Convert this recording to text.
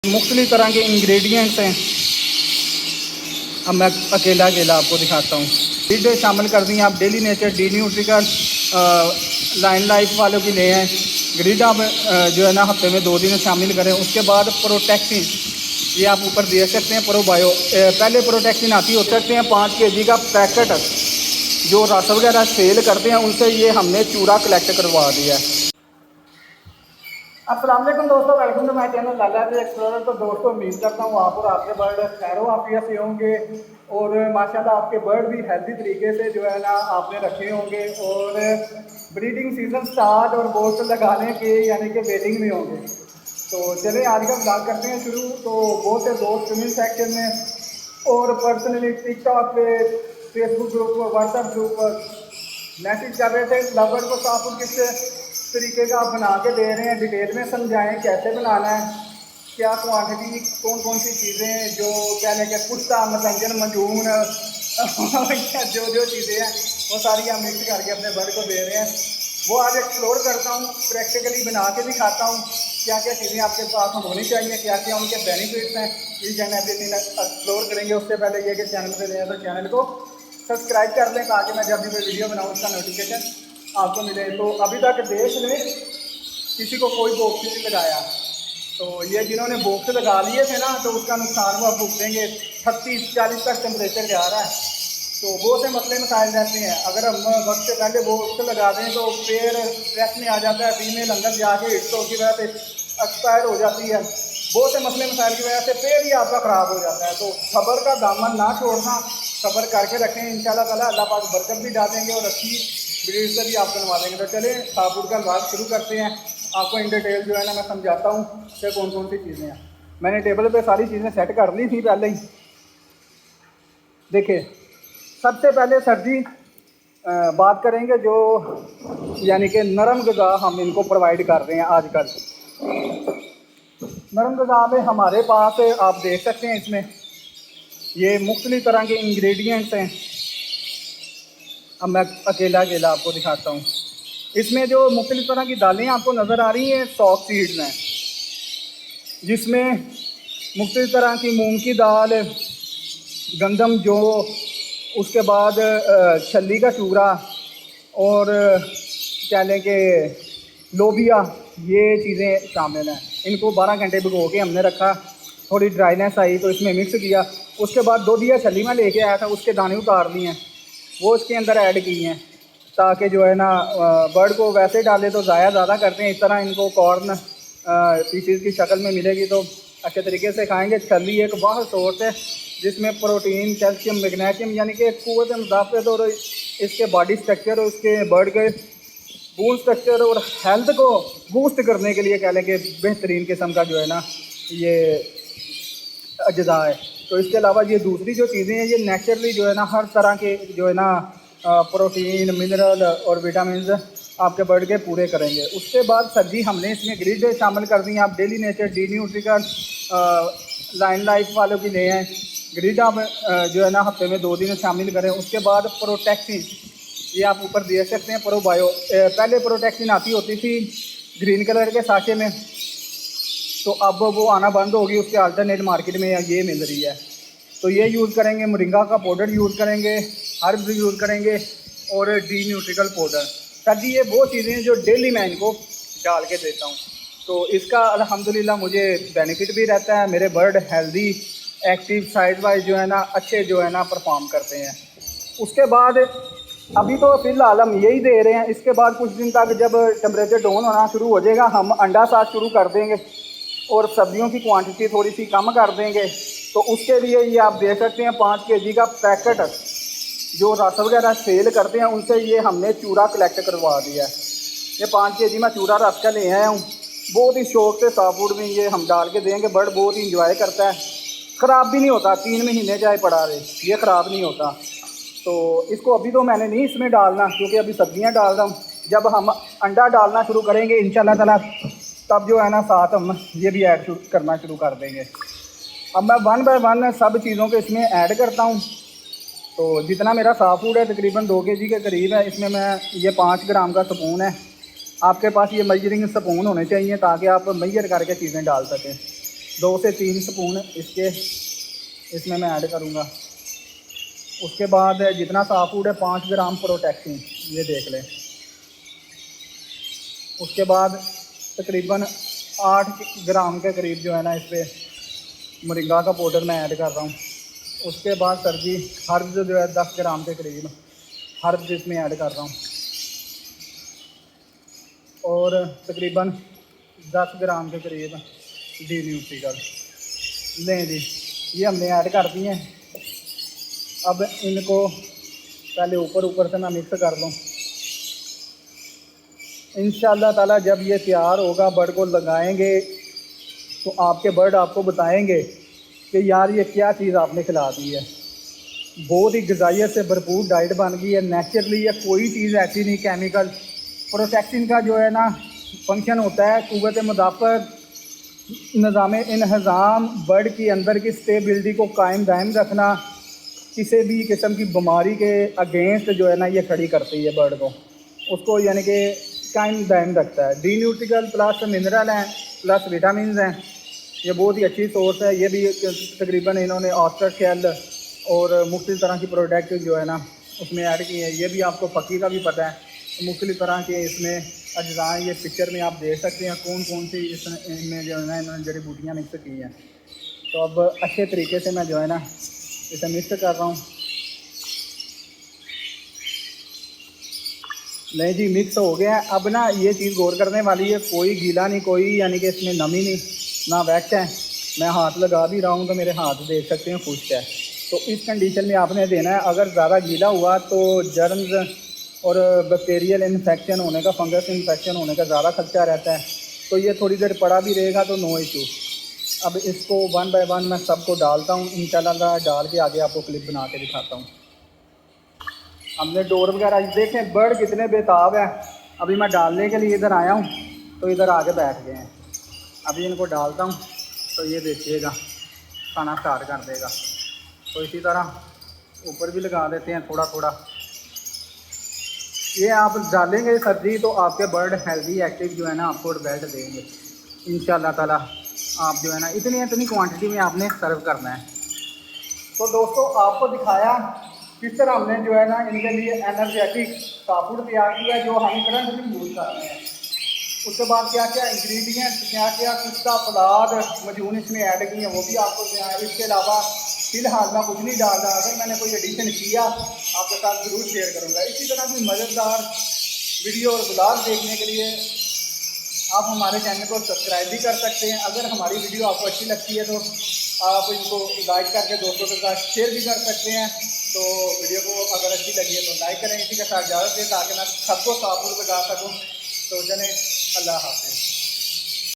मुख्तलिफ तरह के इंग्रेडिएंट्स हैं। अब मैं अकेला आपको दिखाता हूँ। फीड शामिल कर दी हैं आप Daily Nature, D Nutrical, Line Life वालों की ले हैं। ग्रिड आप जो है ना हफ्ते में 2 दिन शामिल करें। उसके बाद प्रोटेक्टिन, ये आप ऊपर दे सकते हैं। प्रोबायो पहले प्रोटेक्टिन आती हो सकते हैं 5 kg का पैकेट जो रस वगैरह सेल करते हैं, उनसे ये हमने चूरा कलेक्ट करवा दिया है। अस्सलाम वालेकुम दोस्तों, welcome to my channel Lala ji explorer. तो दोस्तों उम्मीद करता हूँ आप और आपके बर्ड खैरो आफियत से होंगे और माशाल्लाह आपके बर्ड भी हेल्दी तरीके से जो है ना आपने रखे होंगे और ब्रीडिंग सीज़न स्टार्ट और बोस्ट लगाने के यानी कि वेटिंग में होंगे। तो चलिए आज का ब्लॉग करते हैं शुरू। तो बहुत से दोस्त कमेंट सेक्शन में और पर्सनली टिकटॉक पे, फेसबुक ग्रुप पर, व्हाट्सएप ग्रुप पर मैसेज कर रहे थे लवर को साफ किस तरीके का आप बना के दे रहे हैं, डिटेल में समझाएं कैसे बनाना है, क्या क्वांटिटी, कौन कौन सी चीज़ें जो क्या लेके पुश्ता मतंजन मंजून जो चीज़ें हैं वो सारी हम मिक्स करके अपने बर्ड को दे रहे हैं। वो आज एक्सप्लोर करता हूँ, प्रैक्टिकली बना के दिखाता हूँ क्या क्या चीज़ें आपके पास होनी चाहिए, क्या क्या उनके बेनिफिट्स हैं। ये चैनल एवरीथिंग एक्सप्लोर करेंगे। उससे पहले ये कि चैनल पर गए तो चैनल को सब्सक्राइब कर लें ताकि मैं जब भी कोई वीडियो बनाऊँ उसका नोटिफिकेशन आपको मिले। तो अभी तक देश में किसी को कोई बॉक्स नहीं लगाया, तो ये जिन्होंने बॉक्स लगा लिए थे ना तो उसका नुकसान वो अब भुगतेंगे। 38-40 तक टेम्परेचर जा रहा है, तो बहुत से मसले मसाइल रहते हैं। अगर हम वक्त से पहले बॉक्स लगा दें तो पेड़ स्ट्रेस में आ जाता है, फीमेल अंदर जाके हिट्सों की वजह से एक्सपायर हो जाती है। बहुत से मसले मसाइल की वजह से पेड़ ही आपका ख़राब हो जाता है। तो सब्र का दामन ना छोड़ना, सब्र करके रखें। इंशाल्लाह ताला अल्लाह पाक बरकत भी डालेंगे और अच्छी ब्रीड से भी आप बनवा देंगे। तो चले साबुर का बात शुरू करते हैं। आपको इन डिटेल जो है ना मैं समझाता हूँ कि कौन कौन सी चीज़ें हैं। मैंने टेबल पे सारी चीज़ें सेट कर ली थी पहले ही। देखिए सबसे पहले सर जी बात करेंगे जो यानी कि नरम ग़िज़ा हम इनको प्रोवाइड कर रहे हैं आजकल। नरम ग़िज़ा में हमारे पास आप देख सकते हैं इसमें ये मुख्तलिफ तरह के इंग्रेडिएंट्स हैं। अब मैं अकेला आपको दिखाता हूँ। इसमें जो मुख्तलिफ तरह की दालें आपको नज़र आ रही हैं सॉफ्ट सीड्स हैं, जिसमें मुख्तलिफ तरह की मूंग की दाल, गंदम जो, उसके बाद छल्ली का चूरा और क्या लें कि लोबिया, ये चीज़ें शामिल हैं। इनको 12 घंटे भिगो के हमने रखा, थोड़ी ड्राइनेस आई तो इसमें मिक्स किया। उसके बाद दूधिया छल्ली में लेके आया था, उसके दाने उतार लिए हैं, वो इसके अंदर ऐड की हैं ताकि जो है ना बर्ड को वैसे डाले तो ज़ाया ज़्यादा करते हैं, इस तरह इनको कॉर्न पीसीज की शक्ल में मिलेगी तो अच्छे तरीके से खाएंगे। छल्ली एक वाह सोर्स है जिसमें प्रोटीन, कैल्शियम, मैग्नीशियम यानी कि क़ुव्वत मुदाफ़अत और इसके बॉडी स्ट्रक्चर और उसके बर्ड के बोन स्ट्रक्चर और हेल्थ को बूस्ट करने के लिए कह लें कि बेहतरीन किस्म का जो है ना ये अज्जा है। तो इसके अलावा ये दूसरी जो चीज़ें हैं ये नेचुरली जो है ना हर तरह के जो है ना प्रोटीन, मिनरल और विटामिन आपके बर्ड के पूरे करेंगे। उसके बाद सर जी हमने इसमें ग्रिड शामिल कर दी हैं। आप Daily Nature, D Nutrical, Line Life वालों की ले हैं। ग्रिड आप जो है ना हफ्ते में 2 दिन शामिल करें। उसके बाद प्रोटेक्टिन, ये आप ऊपर दे सकते हैं। प्रोबायो पहले प्रोटेक्टिन आती होती थी ग्रीन कलर के साशे में, तो अब वो आना बंद होगी, उसके अल्टरनेट मार्केट में ये मिल रही है। तो ये यूज़ करेंगे, मोरिंगा का पाउडर यूज़ करेंगे, हर्ब्स यूज़ करेंगे और डी न्यूट्रिकल पाउडर। सर जी ये वो चीज़ें हैं जो डेली मैं इनको डाल के देता हूँ। तो इसका अल्हम्दुलिल्लाह मुझे बेनिफिट भी रहता है। मेरे bird healthy, active, size wise जो है ना अच्छे जो है ना परफॉर्म करते हैं। उसके बाद अभी तो फ़िलहाल हम यही दे रहे हैं। इसके बाद कुछ दिन तक जब टेम्परेचर डाउन होना शुरू हो जाएगा हम अंडा साथ शुरू कर देंगे और सब्जियों की क्वांटिटी थोड़ी सी कम कर देंगे। तो उसके लिए ये आप देख सकते हैं 5 kg का पैकेट जो रस वगैरह सेल करते हैं, उनसे ये हमने चूरा कलेक्ट करवा दिया है। ये 5 kg में चूरा रस का ले आया हूँ। बहुत ही शौक से साबुर में ये हम डाल के देंगे। बर्ड बहुत ही इंजॉय करता है, ख़राब भी नहीं होता। 3 महीने चाहे पड़ा रहे ये ख़राब नहीं होता। तो इसको अभी तो मैंने नहीं इसमें डालना क्योंकि अभी सब्जियाँ डाल रहा हूँ। जब हम अंडा डालना शुरू करेंगे इंशाल्लाह ताला तब जो है ना साथ हम ये भी ऐड करना शुरू कर देंगे। अब मैं 1 बाय 1 सब चीज़ों को इसमें ऐड करता हूँ। तो जितना मेरा साफ फूड है तकरीबन 2 kg के करीब है, इसमें मैं ये 5 ग्राम का स्पून है। आपके पास ये मेजरिंग स्पून होने चाहिए ताकि आप मेजर करके चीज़ें डाल सकें। 2 से 3 स्पून इसमें मैं ऐड करूँगा। उसके बाद जितना साफ फूड है 5 ग्राम प्रोटेक्टिन, ये देख लें। उसके बाद तकरीबन 8 ग्राम के करीब जो है ना इस पर मोरिंगा का पाउडर मैं ऐड कर रहा हूँ। उसके बाद सर जी हर्ब्स जो है 10 ग्राम के करीब हर्ब्स इसमें ऐड कर रहा हूँ, और तकरीबन 10 ग्राम के करीब डी न्यूट्रिकल लें जी, ये हमने ऐड कर दिए हैं। अब इनको पहले ऊपर से मैं मिक्स कर लूँ। इंशाअल्लाह ताला जब ये तैयार होगा, बर्ड को लगाएंगे तो आपके बर्ड आपको बताएंगे कि यार ये क्या चीज़ आपने खिला दी है। बहुत ही ग़िज़ाइयत से भरपूर डाइट बन गई है, नेचुरली है, कोई चीज़ ऐसी नहीं केमिकल। प्रोटेक्टिन का जो है ना फंक्शन होता है क़ुव्वत मुदाफ़त, निज़ाम इंहज़ाम, बर्ड की अंदर की स्टेबिलिटी को कायम दायम रखना, किसी भी किस्म की बीमारी के अगेंस्ट जो है ना ये खड़ी करती है बर्ड को, उसको यानी कि कायम दायम रखता है। डी न्यूट्रिकल प्लस मिनरल हैं प्लस विटामिन हैं, ये बहुत ही अच्छी सोर्स है। ये भी तकरीबन इन्होंने ऑस्टर शेल और मुख्तलिफ़ तरह की प्रोडक्ट जो है ना उसमें ऐड किए हैं। ये भी आपको फ़की का भी पता है, मुख्तलिफ़ तरह के इसमें अज्जा हैं। ये पिक्चर में आप देख सकते हैं कौन कौन सी इसमें जो है ना इन्होंने जड़ी बूटियाँ मिक्स की हैं। तो अब अच्छे तरीके से मैं जो है ना इसे मिक्स कर रहा हूँ। नहीं जी, मिक्स हो गया है। अब ना ये चीज़ गौर करने वाली है, कोई गीला नहीं, कोई यानी कि इसमें नमी नहीं, ना वैक्स है। मैं हाथ लगा भी रहा हूँ तो मेरे हाथ देख सकते हैं खुश्क है। तो इस कंडीशन में आपने देना है। अगर ज़्यादा गीला हुआ तो जर्म्स और बैक्टीरियल इन्फेक्शन होने का, फंगस इन्फेक्शन होने का ज़्यादा खतरा रहता है। तो ये थोड़ी देर पड़ा भी रहेगा तो नो इशू। अब इसको 1 बाय 1 मैं सबको डालता हूँ, इंशाल्लाह डाल के आगे आपको क्लिप बना के दिखाता हूँ। हमने डोर वगैरह देखें, बर्ड कितने बेताब है। अभी मैं डालने के लिए इधर आया हूँ तो इधर आके बैठ गए हैं। अभी इनको डालता हूँ तो ये देखिएगा खाना स्टार्ट कर देगा। तो इसी तरह ऊपर भी लगा देते हैं थोड़ा थोड़ा। ये आप डालेंगे सब्जी तो आपके बर्ड हेल्दी एक्टिव जो है ना आपको रिजल्ट देंगे इंशाल्लाह ताला। आप जो है ना इतनी क्वांटिटी में आपने सर्व करना है। तो दोस्तों आपको दिखाया किस तरह हमने जो है ना इनके लिए एनर्जेटिक फूड तैयार किया जो हम करंट यूज़ कर रहे हैं। उसके बाद क्या क्या इंग्रेडिएंट्स, क्या क्या किसका फलाद मजून इसमें ऐड किए हैं वो भी आपको दिखाया। इसके अलावा फ़िलहाल मैं कुछ नहीं डाल रहा, अगर मैंने कोई एडिशन किया आपके साथ ज़रूर शेयर करूँगा। इसी तरह की मज़ेदार वीडियो और ब्लॉग देखने के लिए आप हमारे चैनल को सब्सक्राइब भी कर सकते हैं। अगर हमारी वीडियो आपको अच्छी लगती है तो आप इनको लाइक करके दोस्तों के साथ शेयर भी कर सकते हैं। तो वीडियो को अगर अच्छी लगी है तो लाइक करें। इसी के साथ इजाज़त दें ताकि मैं सबको साफ लगा सकूँ। तो चलें, अल्लाह हाफ़िज़।